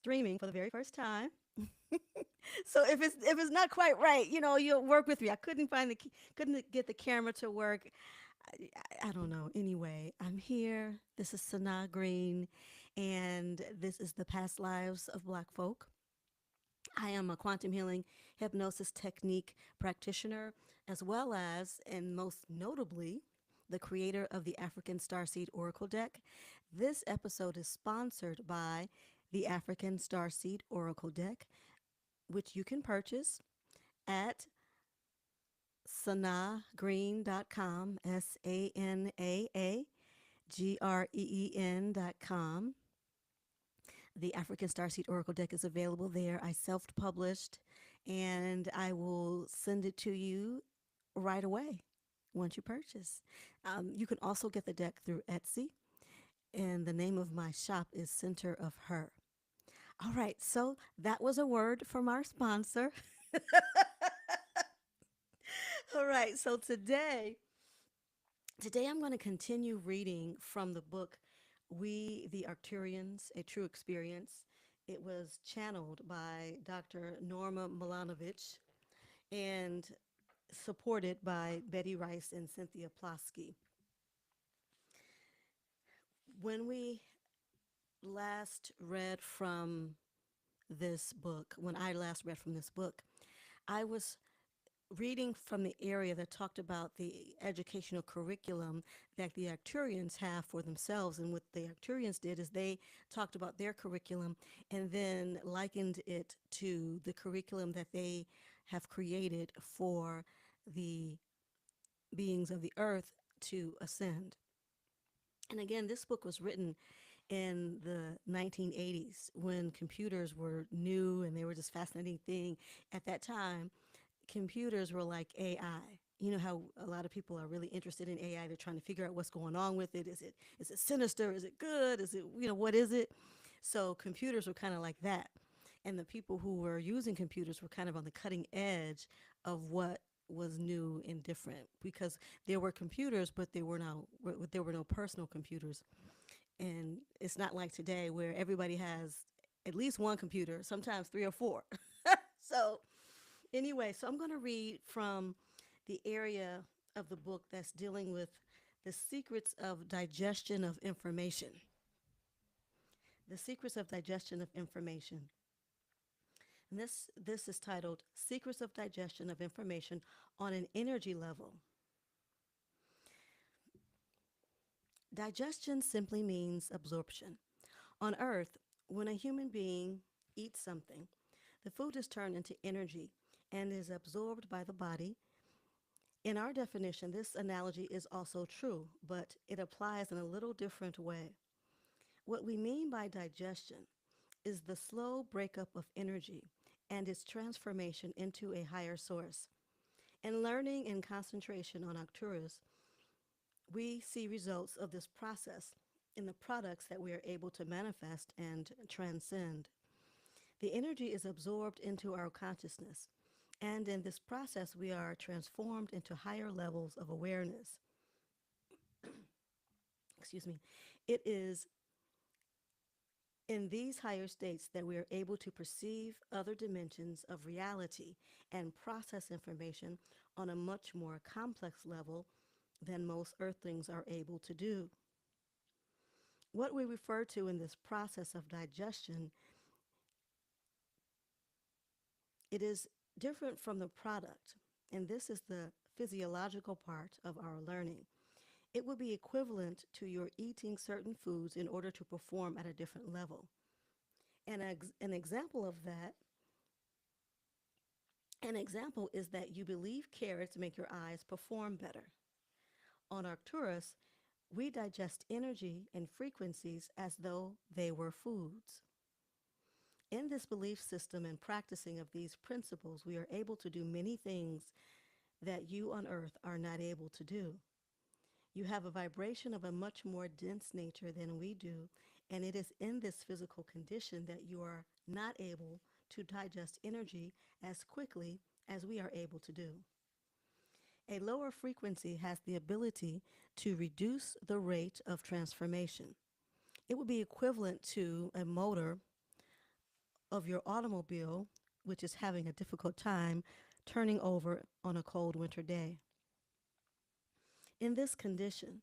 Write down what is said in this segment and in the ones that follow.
streaming for the very first time. So if it's not quite right, you'll work with me. I couldn't get the camera to work. I don't know. Anyway, I'm here. This is Sanaa Green, and this is the Past Lives of Black Folk. I am a quantum healing hypnosis technique practitioner, as well as, and most notably, the creator of the African Starseed Oracle deck. This episode is sponsored by the African Starseed Oracle deck, which you can purchase at sanaagreen.com, SANAAGREEN.com. The African Starseed Oracle deck is available there. I self published and I will send it to you right away once you purchase. You can also get the deck through Etsy, and the name of my shop is Center of Her. All right, so that was a word from our sponsor. All right, so today I'm going to continue reading from the book We the Arcturians, A True Experience. It was channeled by Dr. Norma Milanovich and supported by Betty Rice and Cynthia Ploski. When we last read from when I last read from this book, I was reading from the area that talked about the educational curriculum that the Arcturians have for themselves. And what the Arcturians did is they talked about their curriculum and then likened it to the curriculum that they have created for the beings of the earth to ascend. And again, this book was written in the 1980s when computers were new and they were this fascinating thing. At that time, computers were like AI. You know how a lot of people are really interested in AI. They're trying to figure out what's going on with it. Is it sinister? Is it good? Is it, what is it? So computers were kind of like that. And the people who were using computers were kind of on the cutting edge of what was new and different, because there were computers, but there were no personal computers. And it's not like today where everybody has at least one computer, sometimes three or four. So anyway, so I'm going to read from the area of the book that's dealing with the secrets of digestion of information. The secrets of digestion of information. And this is titled Secrets of Digestion of Information on an Energy Level. Digestion simply means absorption. On Earth, when a human being eats something, the food is turned into energy and is absorbed by the body. In our definition, this analogy is also true, but it applies in a little different way. What we mean by digestion is the slow breakup of energy and its transformation into a higher source. In learning and concentration on Arcturus, we see results of this process in the products that we are able to manifest and transcend. The energy is absorbed into our consciousness, and in this process, we are transformed into higher levels of awareness. Excuse me. It is in these higher states that we are able to perceive other dimensions of reality and process information on a much more complex level than most earthlings are able to do. What we refer to in this process of digestion, it is different from the product, and this is the physiological part of our learning. It would be equivalent to your eating certain foods in order to perform at a different level. And an example of that, an example is that you believe carrots make your eyes perform better. On Arcturus, we digest energy and frequencies as though they were foods. In this belief system and practicing of these principles, we are able to do many things that you on earth are not able to do. You have a vibration of a much more dense nature than we do, and it is in this physical condition that you are not able to digest energy as quickly as we are able to do. A lower frequency has the ability to reduce the rate of transformation. It would be equivalent to a motor of your automobile, which is having a difficult time turning over on a cold winter day. In this condition,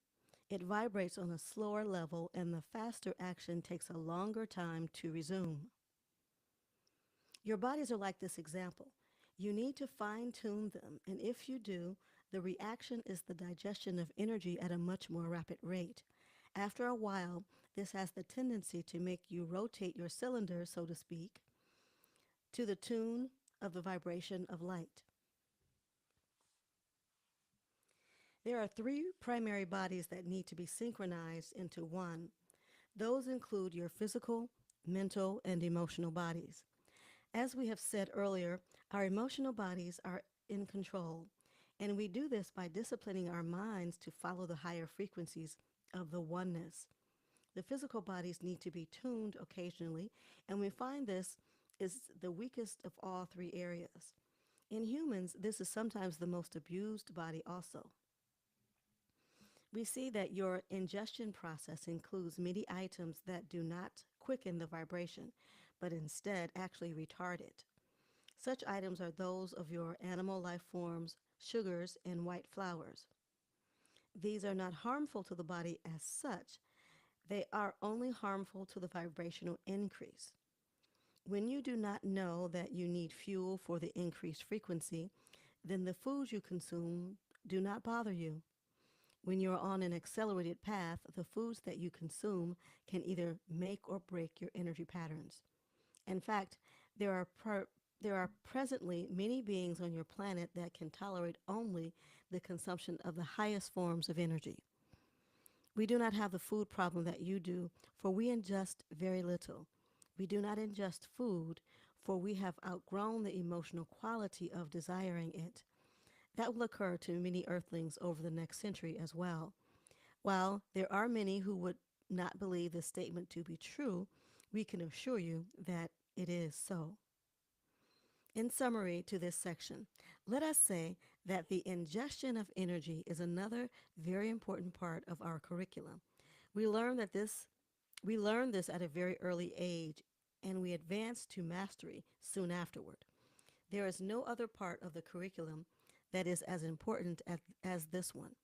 it vibrates on a slower level and the faster action takes a longer time to resume. Your bodies are like this example. You need to fine tune them, and if you do, the reaction is the digestion of energy at a much more rapid rate. After a while, this has the tendency to make you rotate your cylinder, so to speak, to the tune of the vibration of light. There are three primary bodies that need to be synchronized into one. Those include your physical, mental, and emotional bodies. As we have said earlier, our emotional bodies are in control, and we do this by disciplining our minds to follow the higher frequencies of the oneness. The physical bodies need to be tuned occasionally, and we find this is the weakest of all three areas. In humans, this is sometimes the most abused body also. We see that your ingestion process includes many items that do not quicken the vibration, but instead actually retard it. Such items are those of your animal life forms, sugars, and white flours. These are not harmful to the body as such, they are only harmful to the vibrational increase. When you do not know that you need fuel for the increased frequency, then the foods you consume do not bother you. When you're on an accelerated path, the foods that you consume can either make or break your energy patterns. In fact, there are there are presently many beings on your planet that can tolerate only the consumption of the highest forms of energy. We do not have the food problem that you do, for we ingest very little. We do not ingest food, for we have outgrown the emotional quality of desiring it. That will occur to many earthlings over the next century as well. While there are many who would not believe this statement to be true, we can assure you that it is so. In summary to this section, let us say that the ingestion of energy is another very important part of our curriculum. We learn that this we learn this at a very early age and we advance to mastery soon afterward. There is no other part of the curriculum that is as important as this one.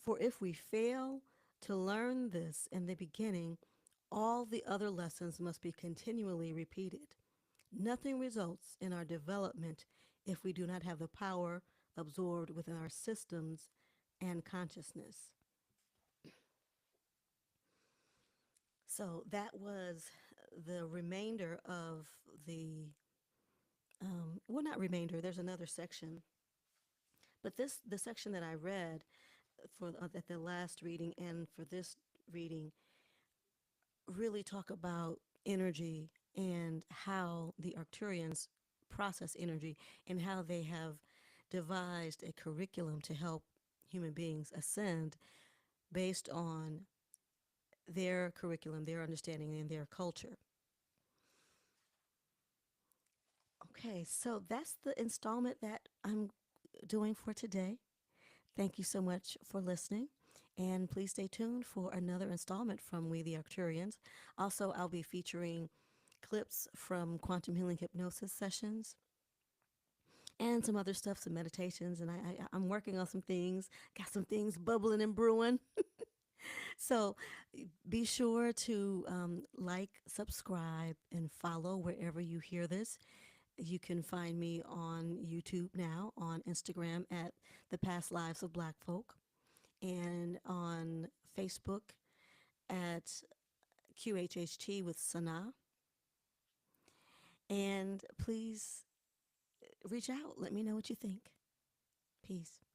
For if we fail to learn this in the beginning, all the other lessons must be continually repeated. Nothing results in our development if we do not have the power absorbed within our systems and consciousness. So that was the remainder of well, not remainder, there's another section. But the section that I read for at the last reading and for this reading really talk about energy and how the Arcturians process energy and how they have devised a curriculum to help human beings ascend based on their curriculum, their understanding, and their culture. Okay, so that's the installment that I'm doing for today. Thank you so much for listening. And please stay tuned for another installment from We the Arcturians. Also, I'll be featuring clips from quantum healing hypnosis sessions and some other stuff, some meditations. And I'm working on some things, got some things bubbling and brewing. So be sure to like, subscribe, and follow wherever you hear this. You can find me on YouTube now, on Instagram at The Past Lives of Black Folk, and on Facebook at QHHT with Sana. And please reach out. Let me know what you think. Peace.